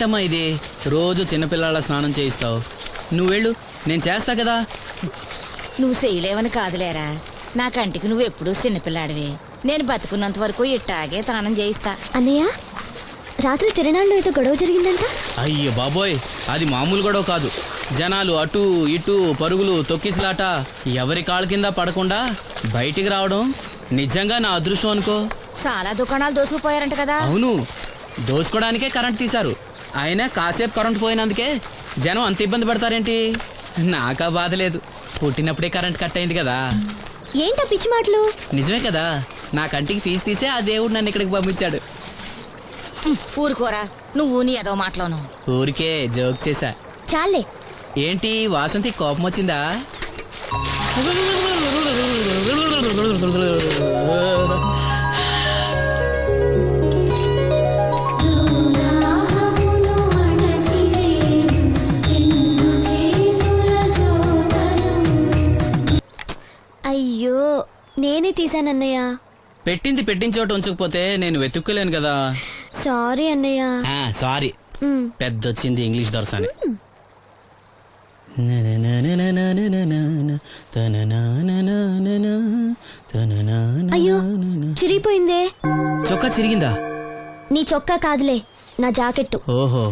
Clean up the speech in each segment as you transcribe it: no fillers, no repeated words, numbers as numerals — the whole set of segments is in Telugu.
ఏంటమ్మా ఇది? రోజు చిన్నపిల్లల స్నానం చేయిస్తావు. నువ్వెళ్ళు, నేను చేస్తా కదా. నువ్వు చేయలేవని కాదులేరా, నా కంటికి నువ్వు ఎప్పుడూ చిన్నపిల్లాడివి. నేను బతుకున్నంత వరకు ఇట్టాగే స్నానం చేయిస్తా. అన్నయ్య, రాత్రి తిరణాల్లో ఏదో గొడవ జరిగిందంట. అయ్యో బాబోయ్, అది మామూలు గొడవ కాదు. జనాలు అటు ఇటు పరుగులు, తొక్కిసలాట. ఎవరి కాళ్ళ కింద పడకుండా బయటికి రావడం నిజంగా నా అదృష్టం అనుకో. చాలా దుకాణాలు దోసుకుపోయారంట కదా. అవును, దోచుకోవడానికే కరెంట్ తీశారు. అయినా కాసేపు కరెంట్ పోయినందుకే జనం అంత ఇబ్బంది పడతారేంటి? నాకా బాధ లేదు, పుట్టినప్పుడే కరెంట్ కట్ అయింది కదా. ఏంటా పిచ్చి మాటలు? నిజమే కదా, నా కంటికి ఫీజు తీసే ఆ దేవుడు నన్ను ఇక్కడికి పంపించాడు. ఊరుకోరా, నువ్వు నీ ఏదో మాటలోను. ఊరికే జోక్ చేశా. చాలే. ఏంటి వాసంతి, కోపం వచ్చిందా? అయ్యో, నేనే తీసానన్నయ్య. పెట్టింది పెట్టిన చోట ఉంచకపోతే నేను వెతుక్కోలేను కదా. సారీ అన్నయ్య. సారీ. పెద్దొచ్చింది ఇంగ్లీష్ దొరసాని. అయ్యో, చిరిగిపోయిందే. చొక్కా చిరిగిందా? నీ చొక్కా కాదులే, నా జాకెట్టు. ఓహో,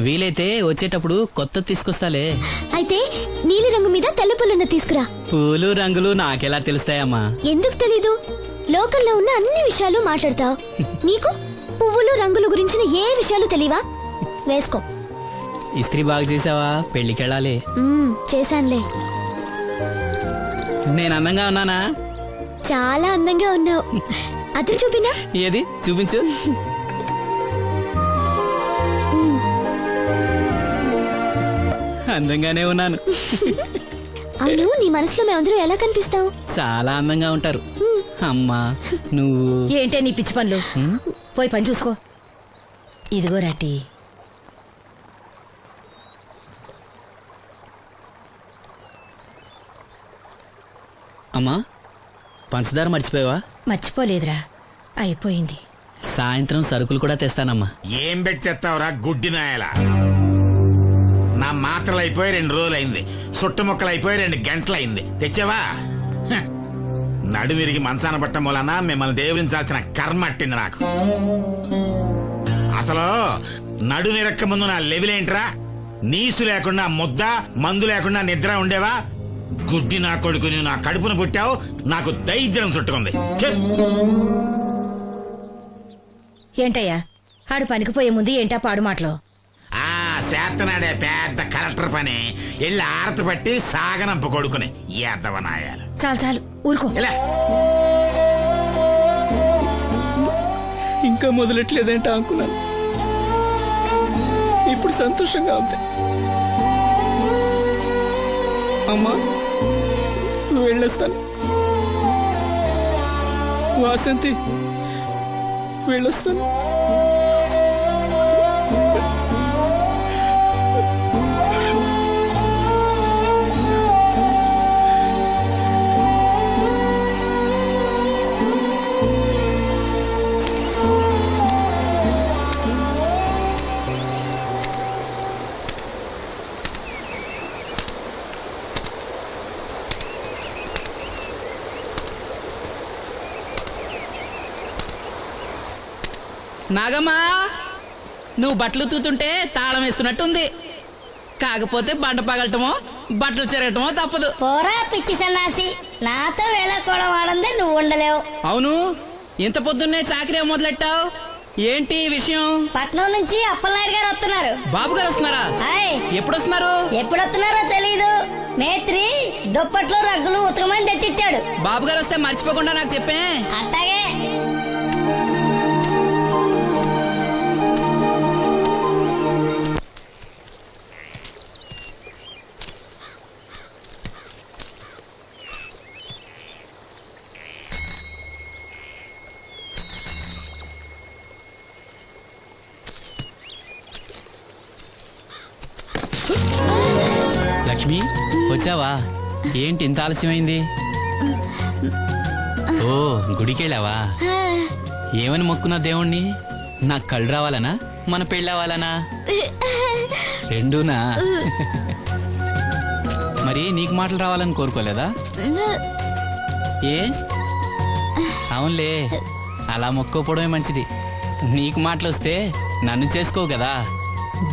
వీలైతే వచ్చేటప్పుడు కొత్త తీసుకొస్తాలే. అయితే నీలి రంగు మీద తెల్ల పుల్లన్న తీసుకురా. పూలు రంగులు నాకెలా తెలుస్తాయమ్మా? ఎందుకు తెలీదు? లోకల్లో ఉన్న అన్ని విషయాలు మాట్లాడతావు. నీకు పువ్వులు రంగుల గురించిన ఏ విషయాలు తెలియవా? వేసుకో. ఇస్త్రీ బాగా చేసావా? పెళ్లికెళ్ళాలి. చేశానులే. నేను అందంగా ఉన్నానా? చాలా అందంగా ఉన్నావు. అతను చూపినా? ఏది చూపించు. అందంగానే ఉన్నాను. అవును, నీ మనసులో మేమందరం ఎలా కనిపిస్తాం? చాలా అందంగా ఉంటారు. అమ్మా నువ్వు ఏంటే నీ పిచ్చి పనులు? పోయి పని చూసుకో. ఇదిగో రాటి. అమ్మా, పంచదార మర్చిపోయావా? మర్చిపోలేదురా, అయిపోయింది. సాయంత్రం సరుకులు కూడా తెస్తానమ్మా. ఏం పెట్టేస్తావురా గుడ్డి నాయల? నా మాత్రలు అయిపోయి 2 రోజులైంది, సుట్టుముక్కలు అయిపోయి 2 గంటలైంది. తెచ్చావా? నడుమిరిగి మంచాన పట్ట మూలన మిమ్మల్ని దేవుడించాల్సిన కర్మ అట్టింది నాకు. అసలు నడుమిరక్క ముందు నా లెవెలేంట్రా? నీసు లేకుండా ముద్ద, మందు లేకుండా నిద్ర ఉండేవా? గుడ్డి నా కొడుకు, నువ్వు నా కడుపును పుట్టావు, నాకు దైద్యం చుట్టుకుంది. ఏంటయ్యా, ఆడు పనికిపోయే ముందు ఏంటా పాడు మాటలు? చేతనాడే పెద్ద కలెక్టర్ పని. ఎల్లి ఆరతి పట్టి సాగనంప కొడుకుని ఎద్దవనాయాలు. చాలు చాలు, ఊరుకో. ఇంకా మొదలెట్లేదేంటా అనుకున్నాను. ఇప్పుడు సంతోషంగా ఉంది. అమ్మా, వెళ్ళొస్తాను. వాసంతి, వెళ్ళొస్తాను. నాగమ్మా, నువ్వు బట్టలు తూతుంటే తాళం వేస్తున్నట్టుంది. కాకపోతే బండ పగలటమో బట్టలు చెరగటమో తప్పదు. పోరా పిచ్చి సన్నాసి, నాతో వేళకోవడం వాడందే నువ్వు ఉండలేవు. అవును, ఇంత పొద్దున్నే చాకరీ మొదలెట్టావు, ఏంటి విషయం? పట్నం నుంచి అప్పలనాయుడు గారు వస్తున్నారు. బాబు గారు వస్తున్నారా? ఎప్పుడు వస్తున్నారు? ఎప్పుడు వస్తున్నారో తెలీదు. మేత్రి దుప్పట్లు రగ్గులు ఉతకమని తెచ్చిచ్చాడు. బాబు గారు వస్తే మర్చిపోకుండా నాకు చెప్పే. అట్టాగే. లక్ష్మి, వచ్చావా? ఏంటి ఇంత ఆలస్యమైంది? ఓ, గుడికెళ్ళావా? ఏమని మొక్కున్నా దేవుణ్ణి? నాకు కళ్ళు రావాలనా? మన పెళ్ళి అవ్వాలనా? రెండూనా? మరి నీకు మాటలు రావాలని కోరుకోలేదా? ఏ అవునులే, అలా మొక్కోపోవడమే మంచిది. నీకు మాటలు వస్తే నన్ను చేసుకోవు కదా,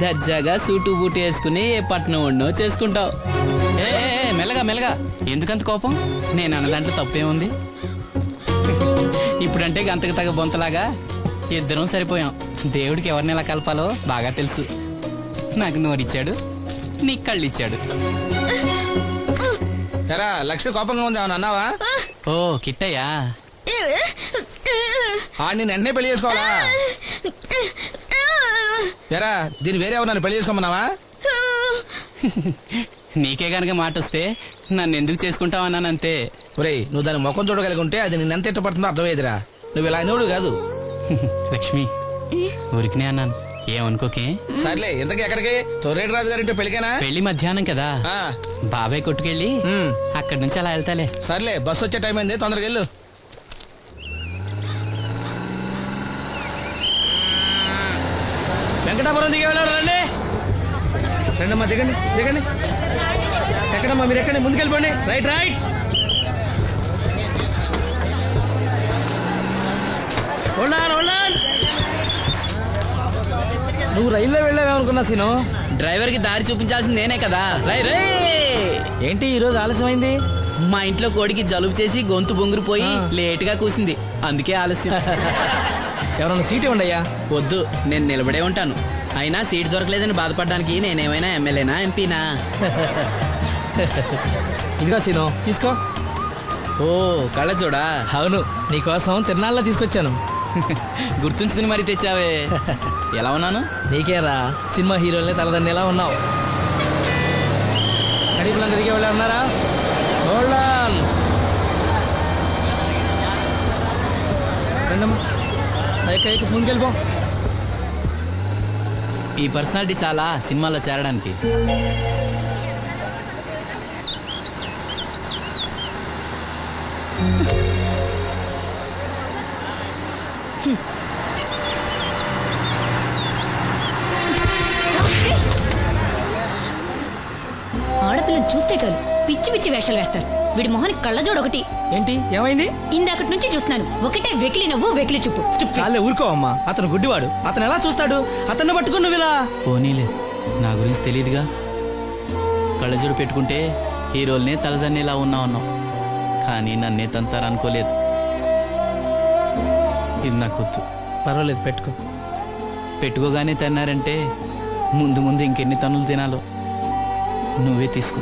దర్జాగా సూటు బూటు వేసుకుని ఏ పట్నం ఉండో చేసుకుంటావు. ఏ మెల్లగా మెల్లగా, ఎందుకంత కోపం? నేను అన్నదాంట్లో తప్పేముంది? ఇప్పుడంటే గంతకు తగ్గ బొంతలాగా ఇద్దరం సరిపోయాం. దేవుడికి ఎవరిని ఎలా కలపాలో బాగా తెలుసు. నాకు నోరిచ్చాడు, నీకు కళ్ళు ఇచ్చాడు. ఎరా లక్ష్మి కోపంగా ఉంది ఏమన్నా అన్నావా? ఓ కిట్టయ్యా, నేను వెంటనే పెళ్లి చేసుకోవాలా? ఎరా దీన్ని వేరే ఎవరు పెళ్లి చేసుకోమన్నావా? నీకే గనక మాట వస్తే నన్ను ఎందుకు చేసుకుంటావన్నానంతే. ఒరేయ్ నువ్వు దాని ముఖం చూడగలిగి ఉంటే అది నిన్ను ఎంత ఇష్టపడుతుందో అర్థమయ్యేదిరా. నువ్వు ఇలా అనేవాడు కాదు. లక్ష్మి, ఊరికినే అన్నాను, ఏమనుకోకే. సర్లే ఇంతకీ ఎక్కడికి? తొర్రేటి రాజు గారింటే పెళ్లికేనా? పెళ్లి మధ్యాహ్నం కదా, ఆ, బాబాయ్ కొట్టుకెళ్ళి అక్కడి నుంచి అలా వెళ్తాలే. సర్లే బస్సు వచ్చే టైం అయింది, తొందరగా వెళ్ళు. వెంకటాపురం దిగే వెళ్ళారు. రండి రండమ్మా, దిగండి దిగండి. ఎక్కడమ్మా మీరు? ఎక్కండి, ముందుకెళ్ళిపోండి. Right right. నువ్వు రైల్లో వెళ్ళావేమనుకున్నా సీను. డ్రైవర్ కి దారి చూపించాల్సింది నేనే కదా. రై రే. ఏంటి ఈ రోజు ఆలస్యమైంది? మా ఇంట్లో కోడికి జలుబు చేసి గొంతు బొంగురుపోయి లేట్ గా కూసింది, అందుకే ఆలస్యం. ఎవరన్నా సీట్ ఇవ్వండి అయ్యా. వద్దు, నేను నిలబడే ఉంటాను. అయినా సీట్ దొరకలేదని బాధపడడానికి నేనేమైనా ఎమ్మెల్యేనా ఎంపీనా? ఇదిగో సీను తీసుకో. ఓ కళ్ళ చూడా. అవును, నీకోసం తిరునాళ్ళ తీసుకొచ్చాను. గుర్తుంచుకుని మరి తెచ్చావే. ఎలా ఉన్నాను? నీకేరా, సినిమా హీరోలనే తలదండి ఎలా ఉన్నావు. కడిపులంక దిగే వాళ్ళు ఉన్నారా? రండమ్మా, ఎక్క ముందుకెళ్ళిపో. ఈ పర్సనాలిటీ చాలా సినిమాలో చేరడానికి. ఆడపిల్లని చూస్తే చాలు పిచ్చి పిచ్చి వేషాలు వేస్తారు. వీడి మొహానికి కళ్ళజోడు ఒకటి. ఏంటి ఏమైంది? ఇందాకటి నుంచి చూస్తున్నాను, ఒకటే వెకిలి నవ్వు వెకిలి చూపు. చాలే ఊరుకో అమ్మా, అతను గుడ్డివాడు. అతను ఎలా చూస్తాడు? అతన్ని పట్టుకుని నువ్వు ఇలా. పోనీలే, నా గురించి తెలియదుగా. కళ్ళజోడు పెట్టుకుంటే హీరోల్నే తలదన్నేలా ఉన్నావు, కానీ నన్నే తంతారనుకోలేదు. ఇది నాకు వద్దు. పర్వాలేదు పెట్టుకో. పెట్టుకోగానే తన్నారంటే ముందు ముందు ఇంకెన్ని తన్నులు తినాలో. నువ్వే తీసుకో.